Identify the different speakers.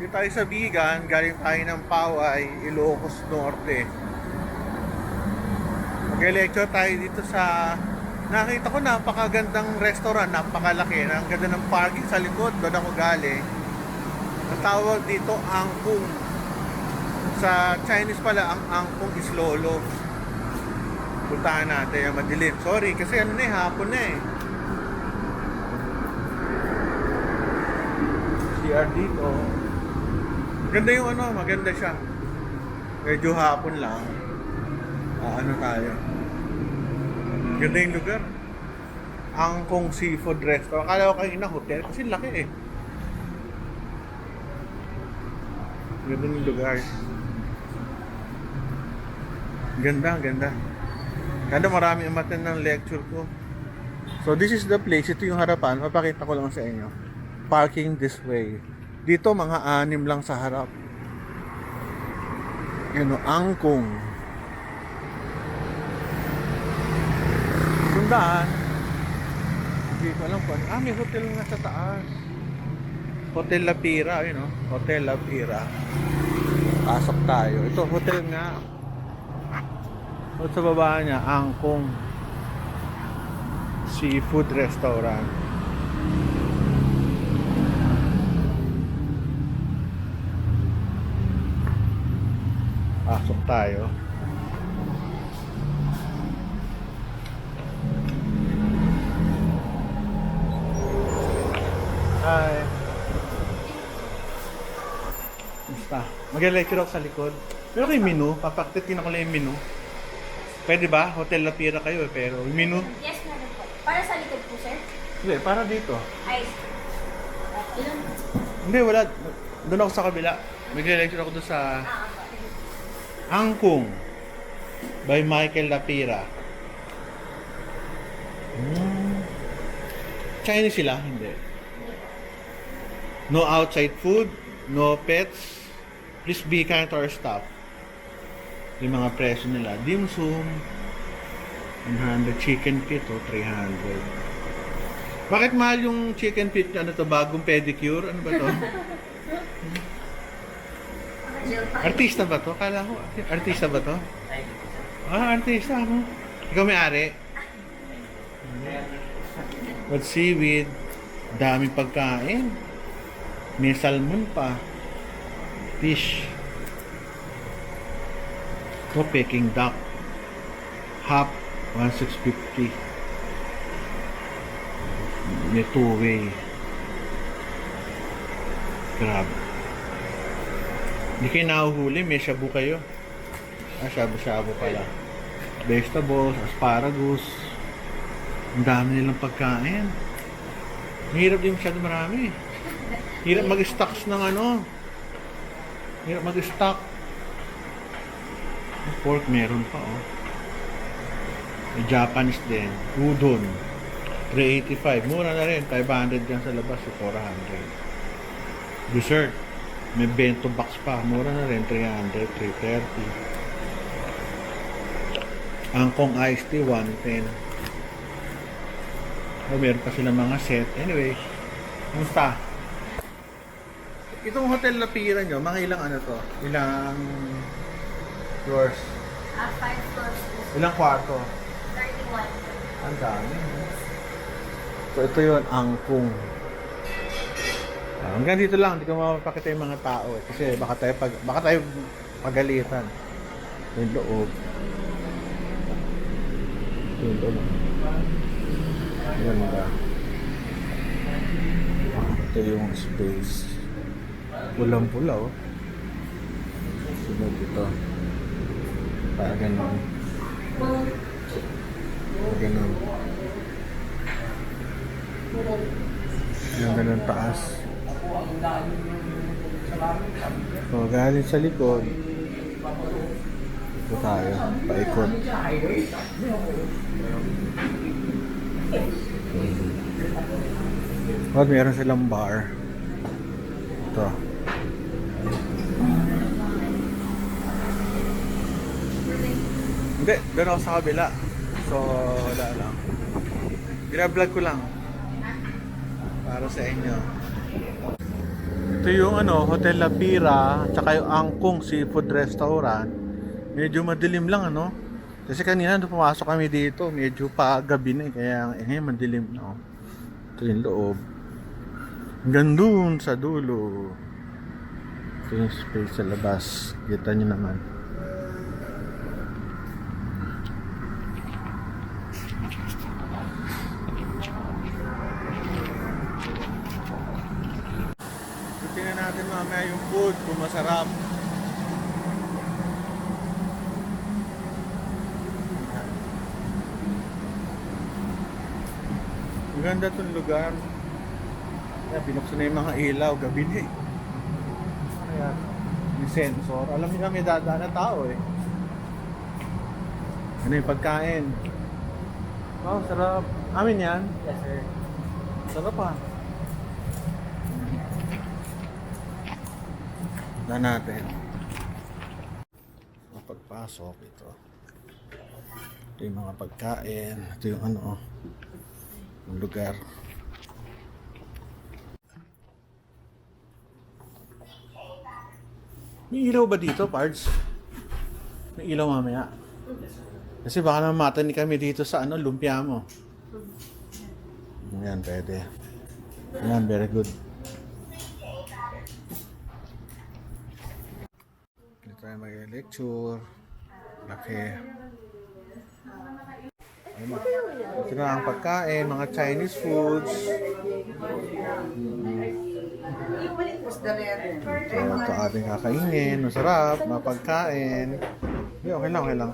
Speaker 1: Dito tayo sa Bigan, galing tayo ng Paway, Ilocos Norte. Mag-lecture tayo dito sa... Nakita ko napakagandang restaurant, napakalaki. Ang ganda ng parking sa likod, doon ako galing. Ang tawag dito, Angkung. Sa Chinese pala, ang Angkung is lolo. Puntahan natin yung madilim. Sorry, kasi ano na hapon na CR dito. Ganda yung ano, maganda siya. Medyo hapon lang. Ano tayo. Ganda yung lugar. Angkong Seafood Restaurant. Akala ko kanina hotel kasi laki Ganda yung lugar. Ganda. Kada marami umattend ng lecture ko. So this is the place. Ito yung harapan. Papakita ko lang sa inyo. Parking this way. Dito mga 6 lang sa harap. Angkong. Sundan. Hindi ko alam kung may hotel nga sa taas. Hotel La Pira, Hotel La Pira. Pasok tayo. Ito, hotel nga. At sa baba niya, Angkong Seafood Restaurant. Pasok tayo. Hi. Basta. Mag-lecture ako sa likod. Pero may menu. Papaktitin ako lang yung menu. Pwede ba? Hotel La Pira kayo pero yung menu?
Speaker 2: Yes, meron po. Para sa likod po, sir?
Speaker 1: Hindi, para dito.
Speaker 2: Ay, ilan?
Speaker 1: Hindi, wala. Doon ako sa kabila. Mag-lecture ako doon sa Angkong by Michael Lapira. Chinese sila? Hindi. No outside food, no pets. Please be kind to our staff. Yung mga presyo nila. Dim sum, 100. Chicken feet, 300. Bakit mahal yung chicken feet? Ano to? Bagong pedicure? Ano ba to? Artista ba to? Kala ko, artista ba to? Artista ako. Ikaw may-ari? With seaweed. Daming pagkain. May salmon pa. Fish. Ito, Peking duck. Half, 1,650. May two-way. Grabe. Hindi kayo nahuhuli, may shabu kayo. Shabu-shabu pala. Vegetables, asparagus. Ang dami nilang pagkain. Mahirap din masyado marami. Hirap mag-stocks ng ano. Hirap mag-stock. Pork meron pa, May Japanese din. Udon. 385. Mura na rin. 500 dyan sa labas. 400. Dessert. May bento box pa. Mura na rin. 300, 330. Angkong iced tea, 110. Meron pa silang mga set. Anyway. Kumusta? Itong Hotel La Pira nyo, mga ilang ano to? Ilang floors?
Speaker 2: 5 floors po.
Speaker 1: Ilang kwarto?
Speaker 2: 31.
Speaker 1: Ang dami. So ito yun, Angkong. Hanggang dito lang, hindi ko mapapakita yung mga tao kasi baka tayo pagalitan. Yung loob. Yung loob. Ganda. Ito yung space. Pulang-pula, Sunod ito. Para ganun. Ganun. Yung ganun taas. So, galing sa likod. Ito tayo. Paikot. At meron silang bar. Ito. Hindi, doon ako sa kabila. So, wala lang. Binablog ko lang. Para sa inyo. Ito yung Hotel La Pira, tsaka yung Angkong Seafood Restaurant. Medyo madilim lang Kasi kanina nung pumasok kami dito, medyo pa gabi na kaya ngayon madilim na. Ito yung loob. Hanggang dun sa dulo. Ito yung space sa labas. Kita nyo naman. Tingnan natin mamaya yung food kung masarap. Maganda itong lugar. Kaya binuksan na yung mga ilaw gabi na Kaya may sensor. Alam niyo may dadaan na tao Ano yung pagkain? Oh, sarap. Amin yan?
Speaker 3: Yes, sir.
Speaker 1: Sarap natin. Pagpasok ito. Ito yung mga pagkain. Ito yung yung lugar. May ilaw ba dito, Pards? May ilaw mamaya. Kasi baka naman matanik kami dito sa lumpia mo. Yan, pwede. Yan, very good. Dito tayo mag-lecture. Laki. Ito na ang pagkain, mga Chinese foods. Ito ating kakainin. Masarap, mga pagkain. Okay lang.